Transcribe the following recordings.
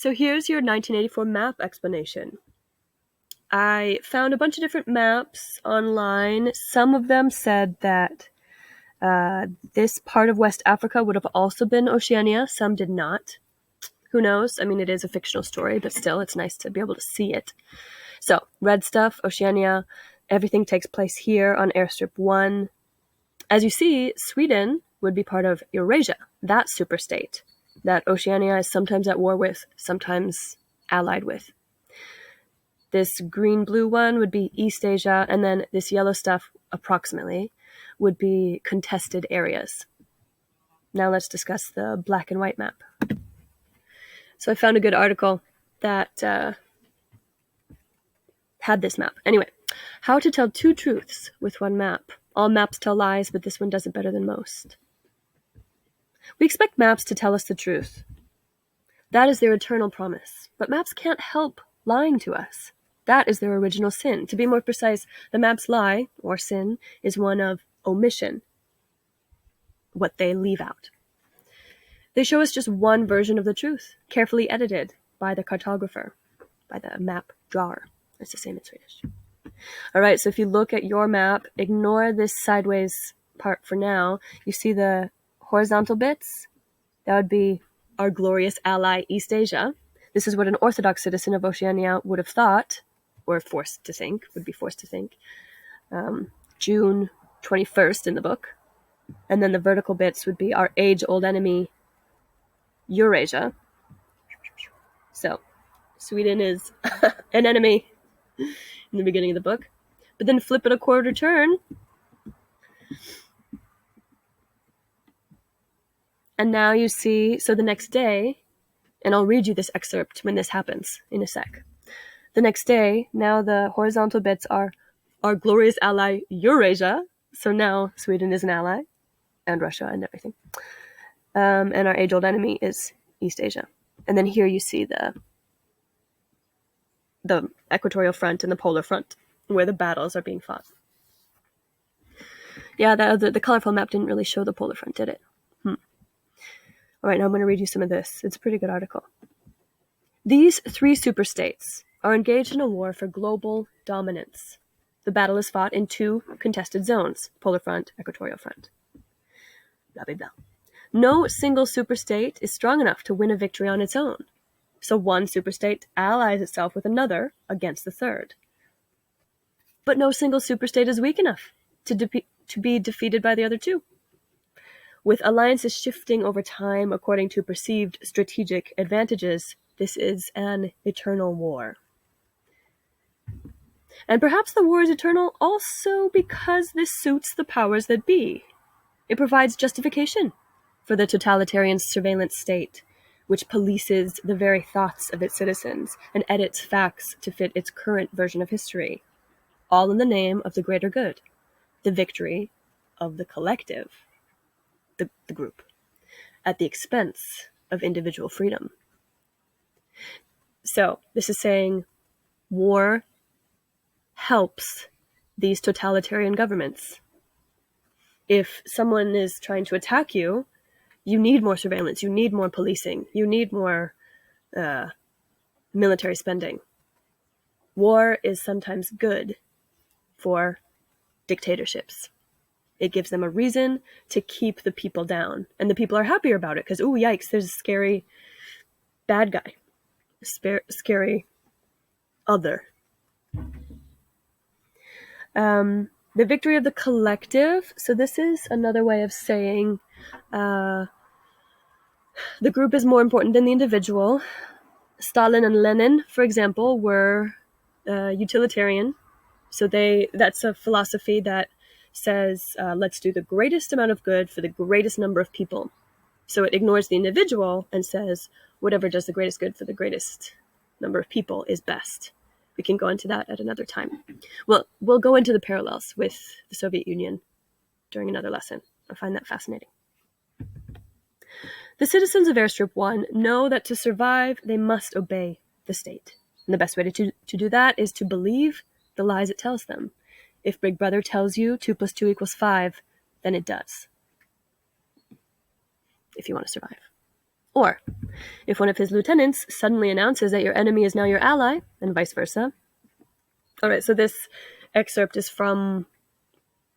So here's your 1984 map explanation. I found a bunch of different maps online. Some of them said that this part of West Africa would have also been Oceania. Some did not. Who knows? I mean, it is a fictional story, but still, it's nice to be able to see it. So, red stuff, Oceania, everything takes place here on Airstrip 1. As you see, Sweden would be part of Eurasia, that superstate that Oceania is sometimes at war with, sometimes allied with. This green-blue one would be East Asia, and then this yellow stuff, approximately, would be contested areas. Now let's discuss the black and white map. So I found a good article that had this map. Anyway, how to tell two truths with one map. All maps tell lies, but this one does it better than most. We expect maps to tell us the truth. That is their eternal promise. But maps can't help lying to us. That is their original sin. To be more precise, the map's lie, or sin, is one of omission. What they leave out. They show us just one version of the truth, carefully edited by the cartographer, by the map drawer. It's the same in Swedish. All right, so if you look at your map, ignore this sideways part for now. You see the horizontal bits? That would be our glorious ally, East Asia. This is what an Orthodox citizen of Oceania would have thought, or would be forced to think. June 21st in the book. And then the vertical bits would be our age-old enemy, Eurasia. So, Sweden is an enemy in the beginning of the book. But then flip it a quarter turn. And now you see, so the next day, and I'll read you this excerpt when this happens in a sec. The next day, now the horizontal bits are our glorious ally, Eurasia. So now Sweden is an ally, and Russia and everything. And our age-old enemy is East Asia. And then here you see the equatorial front and the polar front, where the battles are being fought. Yeah, the colorful map didn't really show the polar front, did it? All right, now I'm going to read you some of this. It's a pretty good article. These three superstates are engaged in a war for global dominance. The battle is fought in two contested zones, polar front, equatorial front. Blah, blah, blah. No single superstate is strong enough to win a victory on its own. So one superstate allies itself with another against the third. But no single superstate is weak enough to be defeated by the other two. With alliances shifting over time according to perceived strategic advantages, this is an eternal war. And perhaps the war is eternal also because this suits the powers that be. It provides justification for the totalitarian surveillance state, which polices the very thoughts of its citizens and edits facts to fit its current version of history, all in the name of the greater good, the victory of the collective, the group, at the expense of individual freedom. So this is saying war helps these totalitarian governments. If someone is trying to attack you, you need more surveillance, you need more policing, you need more military spending. War is sometimes good for dictatorships. It gives them a reason to keep the people down. And the people are happier about it because, ooh, yikes, there's a scary bad guy. Scary other. The victory of the collective. So this is another way of saying the group is more important than the individual. Stalin and Lenin, for example, were utilitarian. So that's a philosophy that says, let's do the greatest amount of good for the greatest number of people. So it ignores the individual and says, whatever does the greatest good for the greatest number of people is best. We can go into that at another time. Well, we'll go into the parallels with the Soviet Union during another lesson. I find that fascinating. The citizens of Airstrip 1 know that to survive, they must obey the state. And the best way to do that is to believe the lies it tells them. If Big Brother tells you 2 + 2 = 5, then it does. If you want to survive. Or, if one of his lieutenants suddenly announces that your enemy is now your ally, and vice versa. Alright, so this excerpt is from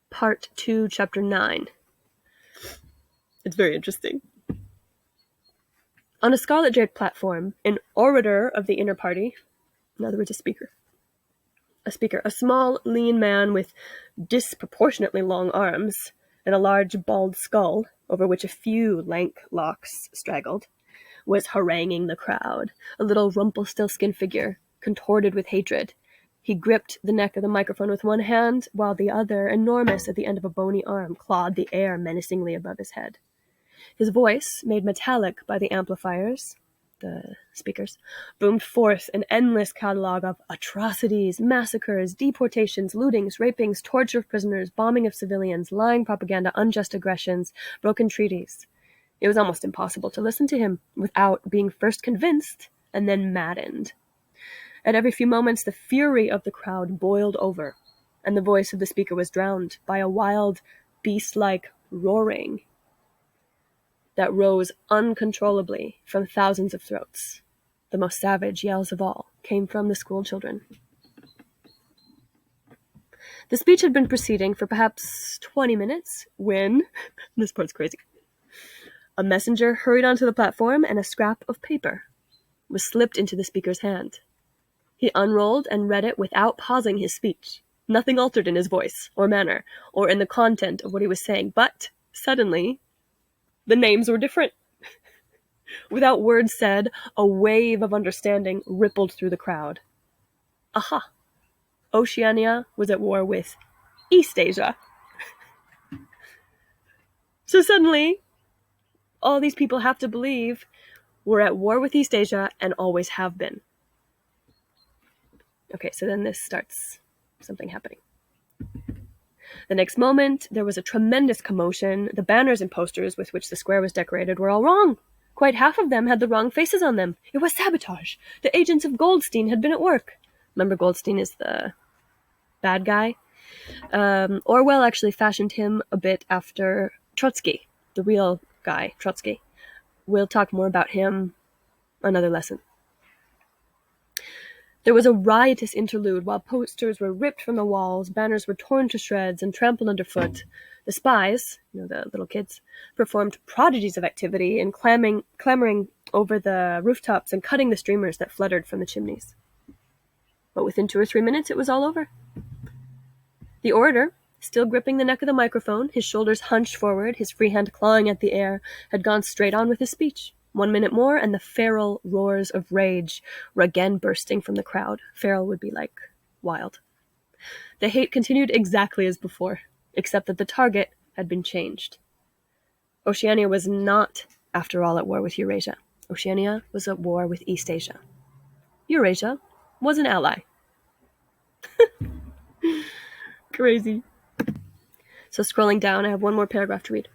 Part 2, Chapter 9. It's very interesting. On a scarlet draped platform, an orator of the inner party, in other words, a speaker, a small, lean man with disproportionately long arms and a large, bald skull, over which a few lank locks straggled, was haranguing the crowd, a little Rumpelstiltskin figure, contorted with hatred. He gripped the neck of the microphone with one hand, while the other, enormous at the end of a bony arm, clawed the air menacingly above his head. His voice, made metallic by the amplifiers, the speakers, boomed forth an endless catalogue of atrocities, massacres, deportations, lootings, rapings, torture of prisoners, bombing of civilians, lying propaganda, unjust aggressions, broken treaties. It was almost impossible to listen to him without being first convinced and then maddened. At every few moments, the fury of the crowd boiled over, and the voice of the speaker was drowned by a wild, beast-like roaring that rose uncontrollably from thousands of throats. The most savage yells of all came from the school children. The speech had been proceeding for perhaps 20 minutes when, this part's crazy, a messenger hurried onto the platform and a scrap of paper was slipped into the speaker's hand. He unrolled and read it without pausing his speech. Nothing altered in his voice or manner or in the content of what he was saying, but suddenly the names were different. Without words said, a wave of understanding rippled through the crowd. Aha! Oceania was at war with Eastasia. So suddenly, all these people have to believe we're at war with Eastasia and always have been. Okay, so then this starts something happening. The next moment, there was a tremendous commotion. The banners and posters with which the square was decorated were all wrong. Quite half of them had the wrong faces on them. It was sabotage. The agents of Goldstein had been at work. Remember, Goldstein is the bad guy? Orwell actually fashioned him a bit after Trotsky, the real guy, Trotsky. We'll talk more about him another lesson. There was a riotous interlude while posters were ripped from the walls, banners were torn to shreds and trampled underfoot. The spies, the little kids, performed prodigies of activity in clambering over the rooftops and cutting the streamers that fluttered from the chimneys. But within 2 or 3 minutes, it was all over. The orator, still gripping the neck of the microphone, his shoulders hunched forward, his free hand clawing at the air, had gone straight on with his speech. 1 minute more, and the feral roars of rage were again bursting from the crowd. Feral would be like wild. The hate continued exactly as before, except that the target had been changed. Oceania was not, after all, at war with Eurasia. Oceania was at war with Eastasia. Eurasia was an ally. Crazy. So scrolling down, I have one more paragraph to read.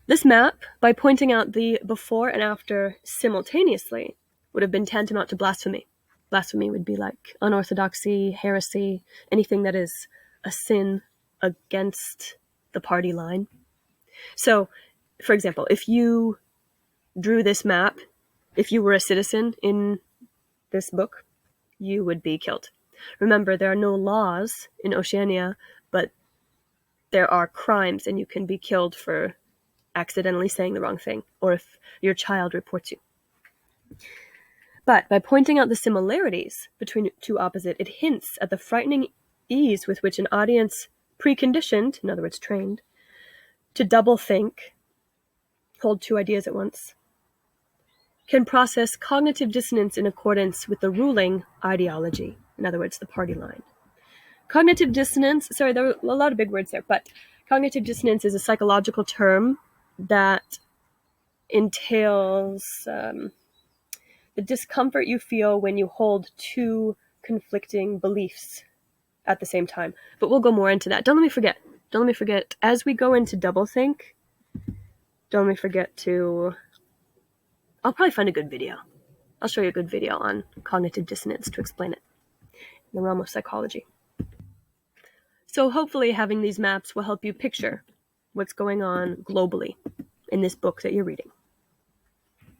This map, by pointing out the before and after simultaneously, would have been tantamount to blasphemy. Blasphemy would be like unorthodoxy, heresy, anything that is a sin against the party line. So, for example, if you drew this map, if you were a citizen in this book, you would be killed. Remember, there are no laws in Oceania, but there are crimes, and you can be killed for accidentally saying the wrong thing, or if your child reports you. But by pointing out the similarities between two opposites, it hints at the frightening ease with which an audience preconditioned, in other words trained, to double think, hold two ideas at once, can process cognitive dissonance in accordance with the ruling ideology, in other words, the party line. Cognitive dissonance, sorry, there were a lot of big words there, but cognitive dissonance is a psychological term that entails the discomfort you feel when you hold two conflicting beliefs at the same time. But we'll go more into that. Don't let me forget, as we go into doublethink, don't let me forget to, I'll probably find a good video. I'll show you a good video on cognitive dissonance to explain it in the realm of psychology. So hopefully having these maps will help you picture what's going on globally in this book that you're reading.